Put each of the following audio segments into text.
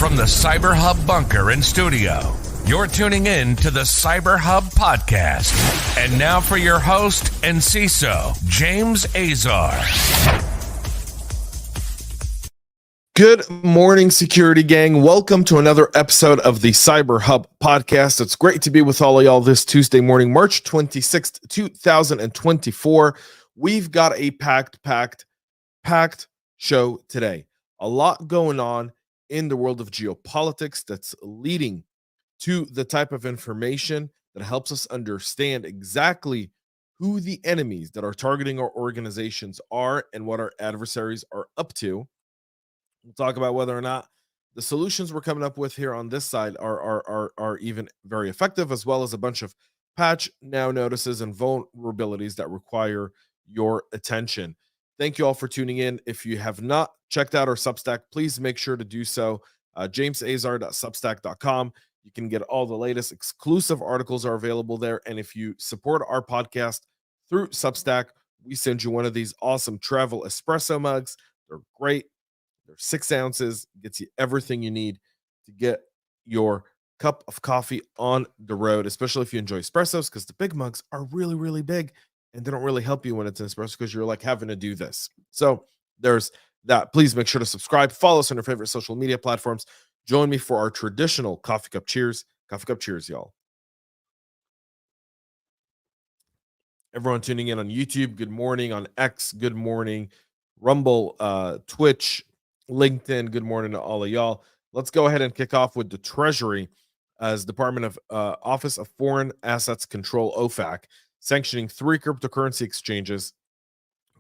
From the CyberHub bunker and studio, you're tuning in to the CyberHub Podcast. And now for your host and CISO, James Azar. Good morning, security gang. Welcome to another episode of the CyberHub Podcast. It's great to be with all of y'all this Tuesday morning, March 26th, 2024. We've got a packed show today. A lot going on in the world of geopolitics that's leading to the type of information that helps us understand exactly who the enemies that are targeting our organizations are and what our adversaries are up to. We'll talk about whether or not the solutions we're coming up with here on this side are even very effective, as well as a bunch of patch now notices and vulnerabilities that require your attention. Thank you all for tuning in. If you have not checked out our Substack, please make sure to do so. jamesazar.substack.com. You can get all the latest exclusive articles are available there. And if you support our podcast through Substack, we send you one of these awesome travel espresso mugs. They're great. They're 6 ounces. Gets you everything you need to get your cup of coffee on the road, especially if you enjoy espressos, because the big mugs are really, really big. And they don't really help you when it's an espresso because you're like having to do this. So there's that. Please make sure to subscribe. Follow us on your favorite social media platforms. Join me for our traditional coffee cup cheers. Coffee cup cheers, y'all. Everyone tuning in on YouTube, good morning. On X, good morning. Rumble, Twitch, LinkedIn, good morning to all of y'all. Let's go ahead and kick off with the Treasury as Department of Office of Foreign Assets Control, OFAC, sanctioning 3 cryptocurrency exchanges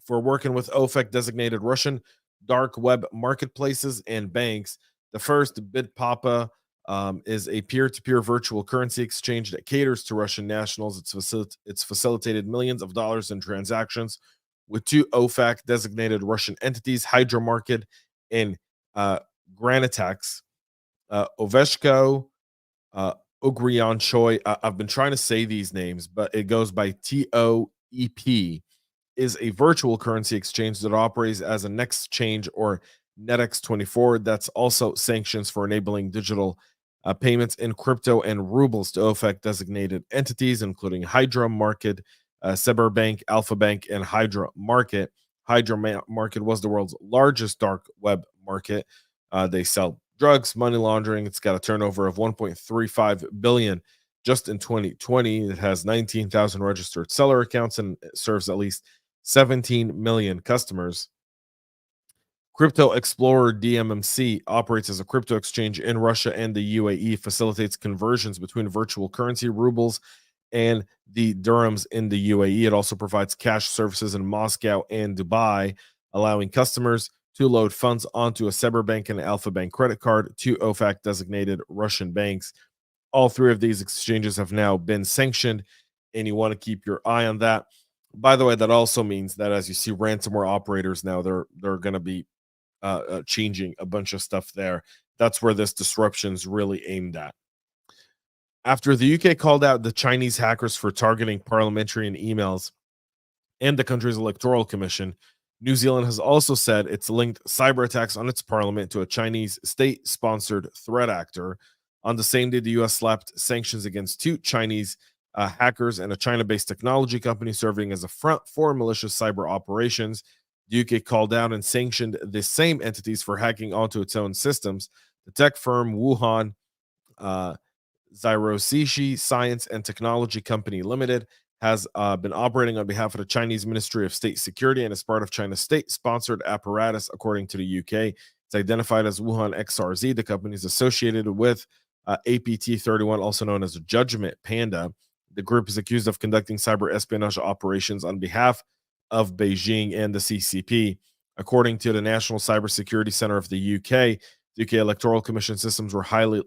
for working with OFAC-designated Russian dark web marketplaces and banks. The first, BitPapa, is a peer-to-peer virtual currency exchange that caters to Russian nationals. It's facilitated millions of dollars in transactions with 2 OFAC-designated Russian entities, Hydra Market and Granatax. Oveshko, Ugrian Choi, I've been trying to say these names, but it goes by TOEP, is a virtual currency exchange that operates as a Nextchange or NetX24. That's also sanctions for enabling digital payments in crypto and rubles to OFAC designated entities, including Hydra Market, Cyberbank, Alpha Bank, and Hydra Market. Hydra Market was the world's largest dark web market. They sell drugs, money laundering. It's got a turnover of 1.35 billion just in 2020. It has 19,000 registered seller accounts and it serves at least 17 million customers. Crypto Explorer DMMC operates as a crypto exchange in Russia and the UAE, facilitates conversions between virtual currency, rubles, and the dirhams in the UAE. It also provides cash services in Moscow and Dubai, allowing customers to load funds onto a Cyberbank and Alpha Bank credit card to OFAC-designated Russian banks. All 3 of these exchanges have now been sanctioned, and you want to keep your eye on that. By the way, that also means that as you see ransomware operators now, they're going to be changing a bunch of stuff there. That's where this disruption is really aimed at. After the UK called out the Chinese hackers for targeting parliamentary and emails and the country's electoral commission, New Zealand has also said it's linked Cyberattacks on its parliament to a Chinese state-sponsored threat actor. On the same day, the U.S. slapped sanctions against 2 Chinese hackers and a China-based technology company serving as a front for malicious cyber operations. The UK called out and sanctioned the same entities for hacking onto its own systems. The tech firm Wuhan Zyrosishi Science and Technology Company Limited has been operating on behalf of the Chinese Ministry of State Security and is part of China's state-sponsored apparatus, according to the UK. It's identified as Wuhan XRZ. The company is associated with APT31, also known as Judgment Panda. The group is accused of conducting cyber espionage operations on behalf of Beijing and the CCP. According to the National Cybersecurity Center of the UK Electoral Commission systems were highly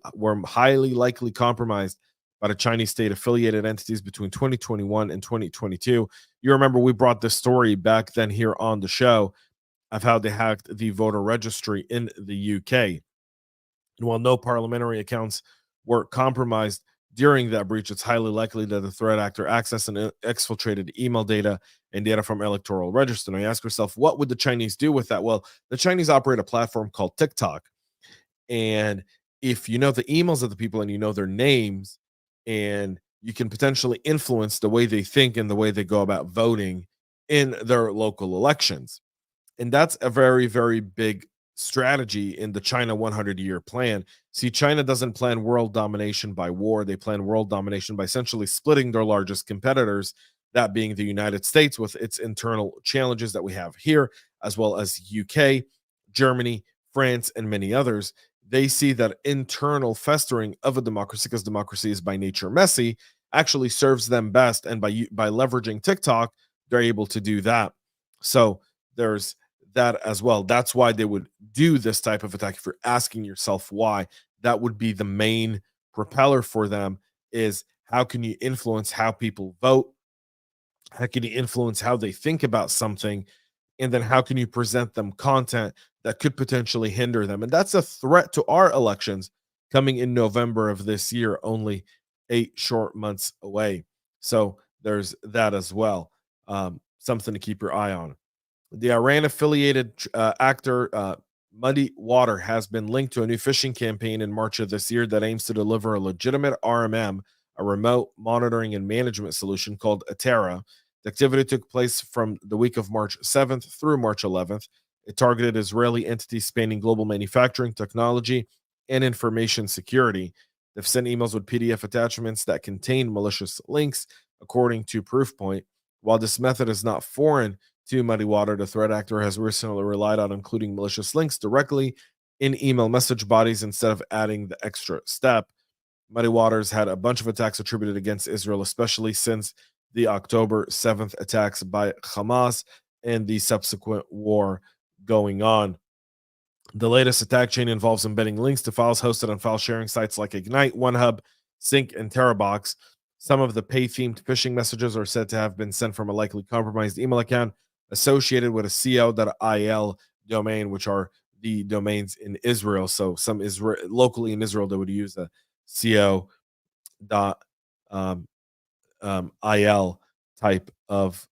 likely compromised by the Chinese state-affiliated entities between 2021 and 2022. You remember we brought this story back then here on the show of how they hacked the voter registry in the UK. And while no parliamentary accounts were compromised during that breach, it's highly likely that the threat actor accessed and exfiltrated email data and data from electoral register. Now you ask yourself, what would the Chinese do with that? Well, the Chinese operate a platform called TikTok, and if you know the emails of the people and you know their names, and you can potentially influence the way they think and the way they go about voting in their local elections. And that's a very, very big strategy in the China 100-year plan. See, China doesn't plan world domination by war. They plan world domination by essentially splitting their largest competitors, that being the United States with its internal challenges that we have here, as well as UK, Germany, France, and many others. They see that internal festering of a democracy, because democracy is by nature messy, actually serves them best. And by leveraging TikTok, they're able to do that. So there's that as well. That's why they would do this type of attack. If you're asking yourself why, that would be the main propeller for them, is how can you influence how people vote? How can you influence how they think about something? And then how can you present them content that could potentially hinder them? And that's a threat to our elections coming in November of this year, only 8 short months away. So there's that as well. Something to keep your eye on. The Iran affiliated actor MuddyWater has been linked to a new phishing campaign in March of this year that aims to deliver a legitimate RMM, a remote monitoring and management solution called Atera. The activity took place from the week of March 7th through March 11th. It targeted Israeli entities spanning global manufacturing, technology, and information security. They've sent emails with PDF attachments that contain malicious links, according to Proofpoint. While this method is not foreign to MuddyWater, the threat actor has recently relied on including malicious links directly in email message bodies instead of adding the extra step. MuddyWater's had a bunch of attacks attributed against Israel, especially since the October 7th attacks by Hamas and the subsequent war going on. The latest attack chain involves embedding links to files hosted on file sharing sites like Ignite, OneHub, Sync, and TeraBox. Some of the pay-themed phishing messages are said to have been sent from a likely compromised email account associated with a co.il domain, which are the domains in Israel. So some locally in Israel, they would use a co.il type of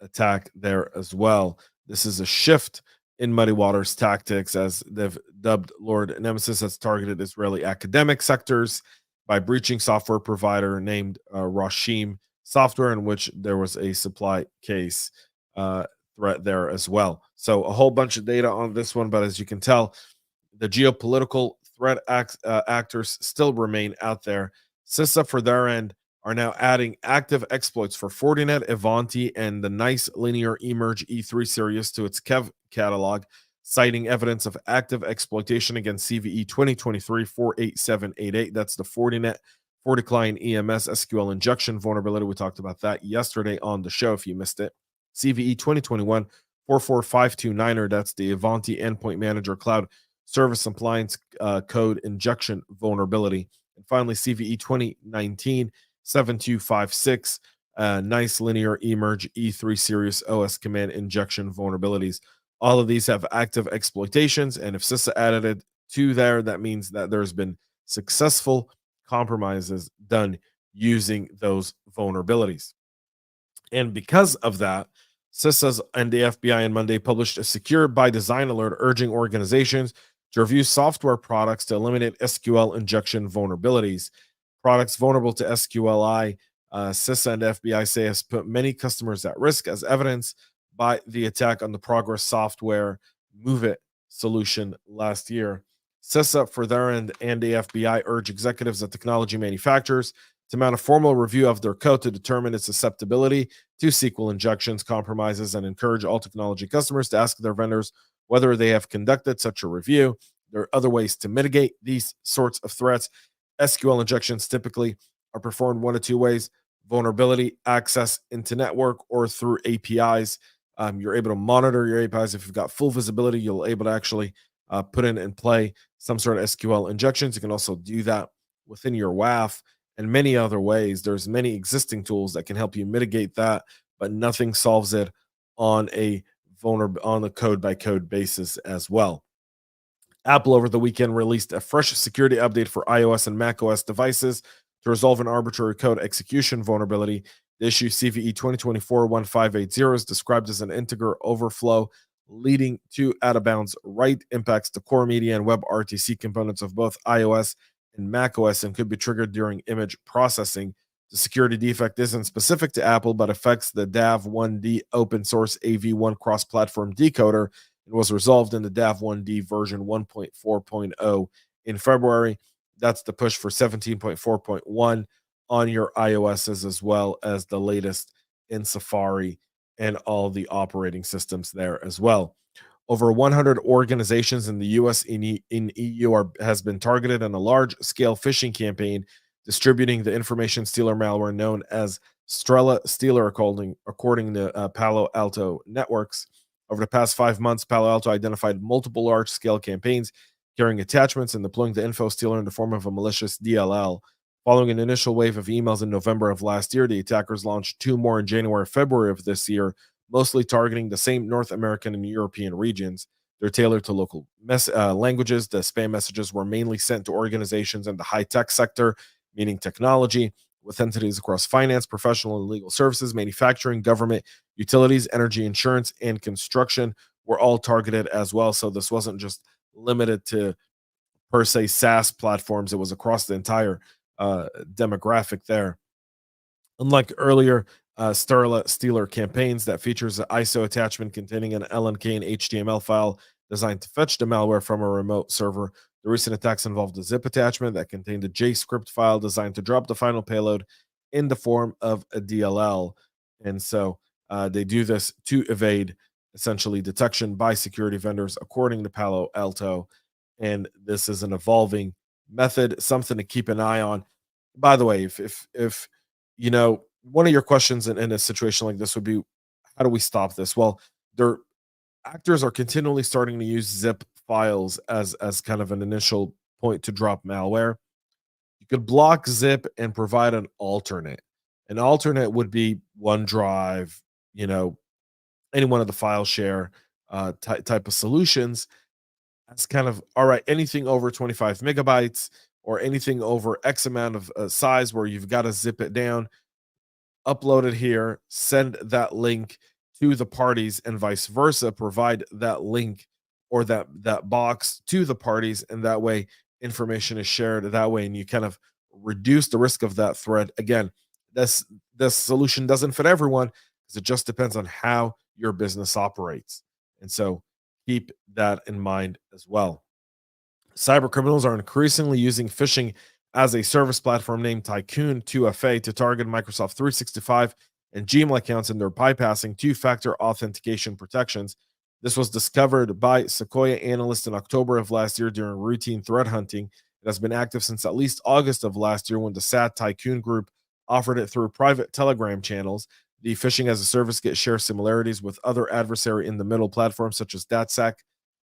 attack there as well. This is a shift in MuddyWater's tactics, as they've dubbed Lord Nemesis, has targeted Israeli academic sectors by breaching software provider named Rashim Software, in which there was a supply case threat there as well. So a whole bunch of data on this one, but as you can tell, the geopolitical threat actors still remain out there. CISA, for their end, are now adding active exploits for Fortinet, Ivanti, and the nice linear emerge E3 series to its Kev catalog, citing evidence of active exploitation against CVE 2023-48788. That's the Fortinet FortiClient EMS SQL injection vulnerability. We talked about that yesterday on the show if you missed it. CVE 2021-44529, that's the Ivanti Endpoint Manager Cloud Service Appliance Code Injection vulnerability. And finally, CVE 2019-7256, nice linear emerge E3 series OS command injection vulnerabilities. All of these have active exploitations, and if CISA added it to there, that means that there's been successful compromises done using those vulnerabilities. And because of that, CISA and the FBI on Monday published a secure by design alert urging organizations to review software products to eliminate SQL injection vulnerabilities. Products vulnerable to SQLI, CISA and FBI say has put many customers at risk, as evidenced by the attack on the Progress Software Move It solution last year. CISA, for their end, and the FBI urge executives at technology manufacturers to mount a formal review of their code to determine its susceptibility to SQL injections, compromises, and encourage all technology customers to ask their vendors whether they have conducted such a review. There are other ways to mitigate these sorts of threats. SQL injections typically are performed one of two ways: vulnerability access into network or through APIs. You're able to monitor your APIs. If you've got full visibility, you'll able to actually put in and play some sort of SQL injections. You can also do that within your WAF and many other ways. There's many existing tools that can help you mitigate that, but nothing solves it on a code by code basis as well. Apple over the weekend released a fresh security update for iOS and macOS devices to resolve an arbitrary code execution vulnerability. The issue, CVE 2024-1580, is described as an integer overflow leading to out-of-bounds write impacts to core media and WebRTC components of both iOS and macOS and could be triggered during image processing. The security defect isn't specific to Apple, but affects the DAV1D open source AV1 cross-platform decoder and was resolved in the DAV1D version 1.4.0 in February. That's the push for 17.4.1 on your iOSs, as well as the latest in Safari and all the operating systems there as well. Over 100 organizations in the US and EU has been targeted in a large-scale phishing campaign distributing the information stealer malware known as StrelaStealer, according to Palo Alto Networks. Over the past 5 months, Palo Alto identified multiple large-scale campaigns carrying attachments and deploying the info stealer in the form of a malicious DLL. Following an initial wave of emails in November of last year, the attackers launched 2 more in January, February of this year, mostly targeting the same North American and European regions. They're tailored to local languages. The spam messages were mainly sent to organizations in the high-tech sector, meaning technology, with entities across finance, professional and legal services, manufacturing, government, utilities, energy, insurance, and construction were all targeted as well. So this wasn't just limited to, per se, SaaS platforms. It was across the entire demographic there. Unlike earlier StrelaStealer campaigns that features an ISO attachment containing an LNK and HTML file designed to fetch the malware from a remote server, the recent attacks involved a zip attachment that contained a JScript file designed to drop the final payload in the form of a DLL. And so they do this to evade essentially detection by security vendors, according to Palo Alto. And this is an evolving method, something to keep an eye on. By the way, if you know, one of your questions in a situation like this would be, how do we stop this? Well, their actors are continually starting to use zip files as kind of an initial point to drop malware. You could block zip and provide an alternate. An alternate would be OneDrive, you know, any one of the file share type of solutions. That's kind of, all right, anything over 25 megabytes or anything over X amount of size where you've got to zip it down, upload it here, send that link to the parties, and vice versa. Provide that link or that box to the parties, and that way information is shared that way, and you kind of reduce the risk of that threat. Again, this solution doesn't fit everyone because it just depends on how your business operates, and so keep that in mind as well. Cyber criminals are increasingly using phishing as a service platform named Tycoon 2FA to target Microsoft 365 and Gmail accounts in their bypassing two-factor authentication protections. This was discovered by Sequoia analysts in October of last year during routine threat hunting. It has been active since at least August of last year when the SAT Tycoon group offered it through private Telegram channels. The phishing as a service kit shares similarities with other adversary in the middle platforms such as DATSEC,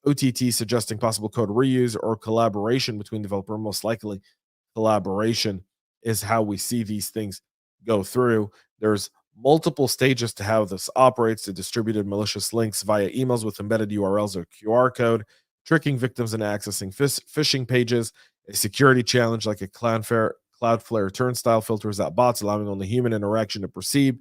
OTT, suggesting possible code reuse or collaboration between developers. Most likely, collaboration is how we see these things go through. There's multiple stages to how this operates: the distributed malicious links via emails with embedded URLs or QR code, tricking victims into accessing phishing pages, a security challenge like a Cloudflare turnstile filters out bots, allowing only human interaction to proceed,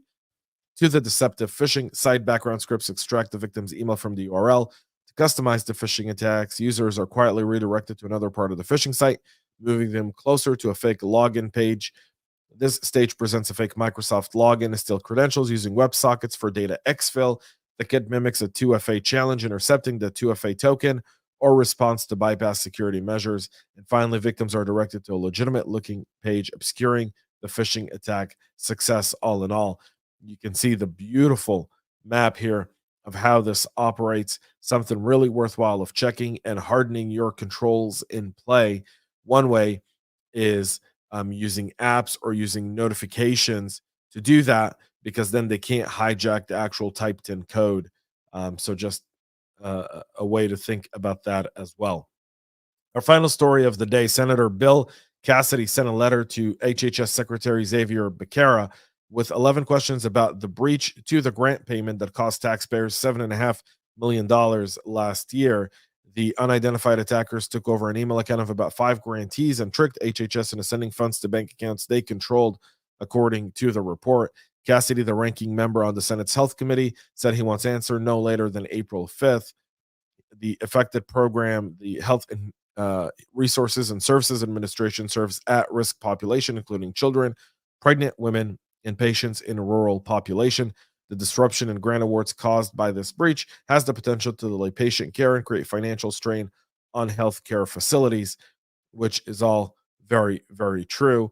to the deceptive phishing site background scripts extract the victim's email from the URL. To customize the phishing attacks, users are quietly redirected to another part of the phishing site, moving them closer to a fake login page. This stage presents a fake Microsoft login and steal credentials using WebSockets for data exfil. The kit mimics a 2FA challenge, intercepting the 2FA token or response to bypass security measures. And finally, victims are directed to a legitimate looking page, obscuring the phishing attack success. All in all, you can see the beautiful map here of how this operates, something really worthwhile of checking and hardening your controls in play. One way is using apps or using notifications to do that, because then they can't hijack the actual typed in code. So just a way to think about that as well. Our final story of the day: Senator Bill Cassidy sent a letter to HHS Secretary Xavier Becerra with 11 questions about the breach to the grant payment that cost taxpayers $7.5 million last year. The unidentified attackers took over an email account of about 5 grantees and tricked HHS into sending funds to bank accounts they controlled, according to the report. Cassidy, the ranking member on the Senate's Health Committee, said he wants answer no later than April 5th. The affected program, the Health and Resources and Services Administration, serves at-risk population, including children, pregnant women, and patients in rural population. The disruption in grant awards caused by this breach has the potential to delay patient care and create financial strain on healthcare facilities, which is all very, very true.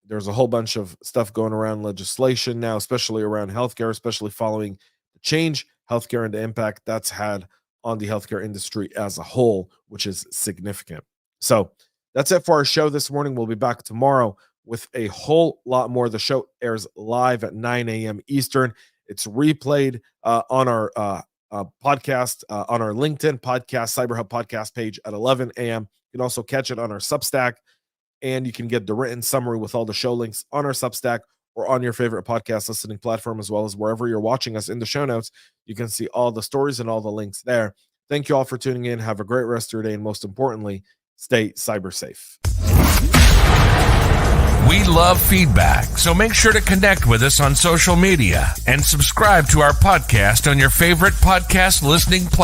There's a whole bunch of stuff going around legislation now, especially around healthcare, especially following the change healthcare and the impact that's had on the healthcare industry as a whole, which is significant. So that's it for our show this morning. We'll be back tomorrow with a whole lot more. The show airs live at 9 a.m. Eastern. It's replayed on our podcast, on our LinkedIn podcast, CyberHub Podcast page at 11 a.m. You can also catch it on our Substack, and you can get the written summary with all the show links on our Substack or on your favorite podcast listening platform, as well as wherever you're watching us in the show notes. You can see all the stories and all the links there. Thank you all for tuning in. Have a great rest of your day, and most importantly, stay cyber safe. We love feedback, so make sure to connect with us on social media and subscribe to our podcast on your favorite podcast listening platform.